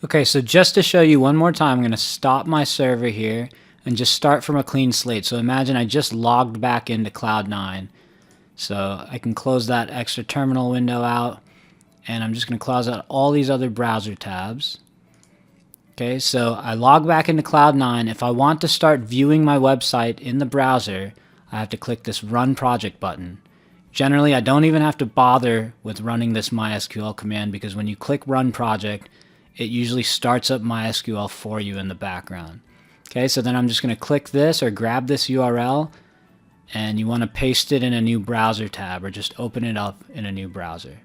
Okay, so just to show you one more time, I'm going to stop my server here and just start from a clean slate. So imagine I just logged back into Cloud9. So I can close that extra terminal window out, and I'm just going to close out all these other browser tabs. Okay, so I log back into Cloud9. If I want to start viewing my website in the browser, I have to click this Run Project button. Generally, I don't even have to bother with running this MySQL command, because when you click Run Project, it usually starts up MySQL for you in the background. Okay, so then I'm just going to click this or grab this URL, and you want to paste it in a new browser tab or just open it up in a new browser.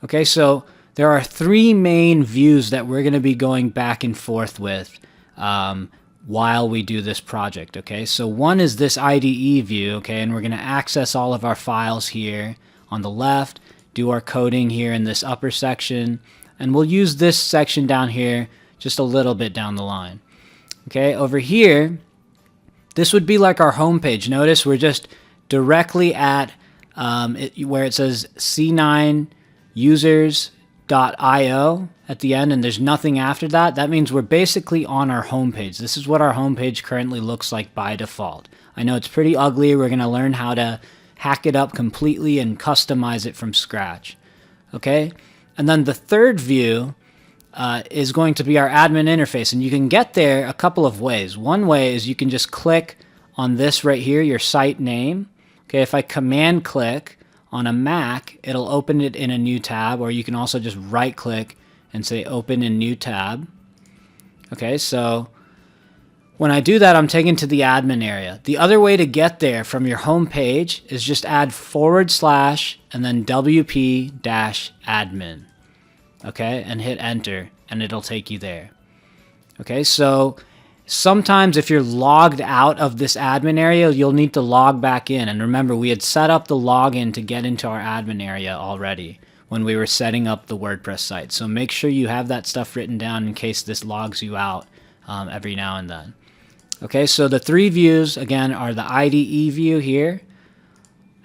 Okay, so there are three main views that we're going to be going back and forth with while we do this project. Okay, so one is this IDE view, okay, and we're going to access all of our files here on the left, do our coding here in this upper section, and we'll use this section down here just a little bit down the line. Okay, over here, this would be like our home page. Notice we're just directly at where it says C9 users.io at the end, and there's nothing after that. That means we're basically on our home page. This is what our home page currently looks like by default. I know it's pretty ugly. We're going to learn how to hack it up completely and customize it from scratch. Okay? And then the third view is going to be our admin interface, and you can get there a couple of ways. One way is you can just click on this right here, your site name. Okay, if I command click on a Mac, it'll open it in a new tab, or you can also just right click and say open in new tab. Okay, so when I do that, I'm taken to the admin area. The other way to get there from your home page is just add / and then wp-admin. Okay, and hit enter, and it'll take you there. Okay, so sometimes if you're logged out of this admin area, you'll need to log back in. And remember, we had set up the login to get into our admin area already when we were setting up the WordPress site. So make sure you have that stuff written down in case this logs you out every now and then. Okay, so the three views, again, are the IDE view here,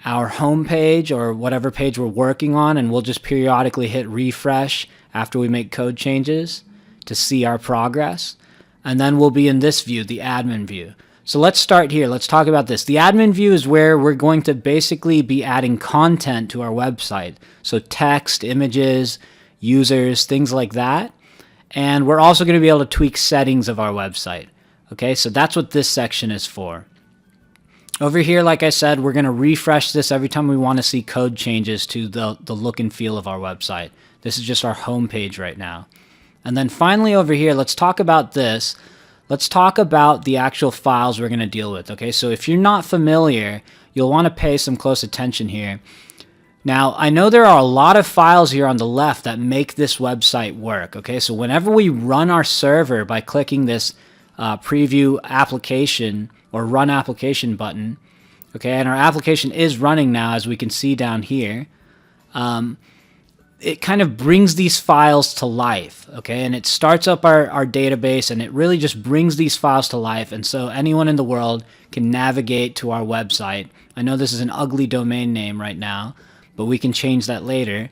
our home page or whatever page we're working on, and we'll just periodically hit refresh after we make code changes to see our progress. And then we'll be in this view, the admin view. So let's start here. Let's talk about this. The admin view is where we're going to basically be adding content to our website. So text, images, users, things like that. And we're also going to be able to tweak settings of our website. Okay, so that's what this section is for. Over here, like I said, we're going to refresh this every time we want to see code changes to the look and feel of our website. This is just our home page right now. And then finally over here, let's talk about this. Let's talk about the actual files we're going to deal with. Okay, so if you're not familiar, you'll want to pay some close attention here. Now, I know there are a lot of files here on the left that make this website work. Okay, so whenever we run our server by clicking this preview application or run application button, okay, and our application is running now, as we can see down here, it kind of brings these files to life, okay, and it starts up our database, and it really just brings these files to life, and so anyone in the world can navigate to our website. I know this is an ugly domain name right now, but we can change that later.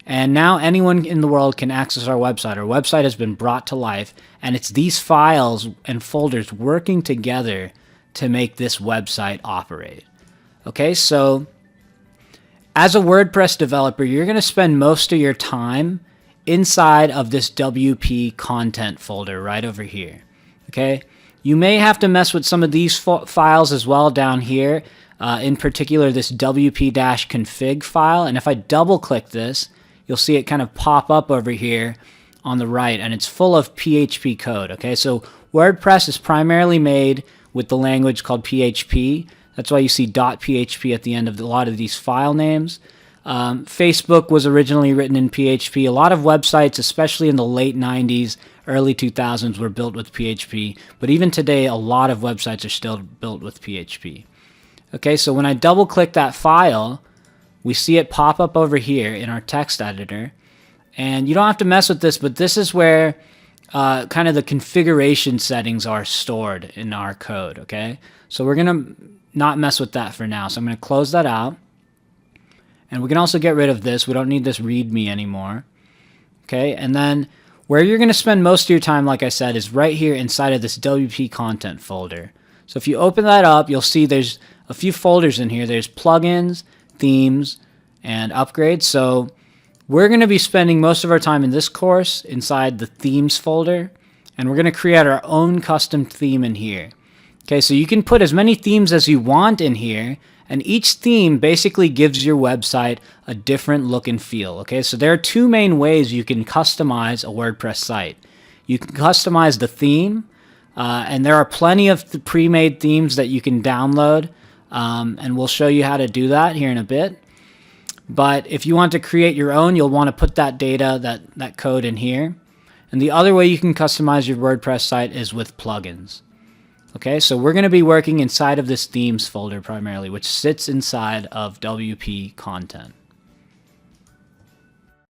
And now anyone in the world can access our website. Our website has been brought to life, and it's these files and folders working together to make this website operate. Okay, so as a WordPress developer, you're going to spend most of your time inside of this WP content folder right over here. Okay, you may have to mess with some of these files as well down here, in particular this wp-config file. And if I double click this, you'll see it kind of pop up over here on the right, and it's full of PHP code. Okay, so WordPress is primarily made with the language called PHP. That's why you see .php at the end of a lot of these file names. Facebook was originally written in PHP. A lot of websites, especially in the late 90s, early 2000s, were built with PHP. But even today, a lot of websites are still built with PHP. Okay, so when I double click that file, we see it pop up over here in our text editor. And you don't have to mess with this, but this is where kind of the configuration settings are stored in our code, okay? So we're going to not mess with that for now. So I'm going to close that out. And we can also get rid of this. We don't need this README anymore. Okay, and then Where you're going to spend most of your time, like I said, is right here inside of this WP content folder. So if you open that up, you'll see there's a few folders in here. There's plugins, themes, and upgrades. So we're going to be spending most of our time in this course inside the themes folder, and we're going to create our own custom theme in here. Okay, so you can put as many themes as you want in here, and each theme basically gives your website a different look and feel. Okay, so there are two main ways you can customize a WordPress site. You can customize the theme, and there are plenty of pre-made themes that you can download, and we'll show you how to do that here in a bit. But if you want to create your own, you'll want to put that data, that code in here. And the other way you can customize your WordPress site is with plugins. Okay, so we're going to be working inside of this themes folder primarily, which sits inside of WP content.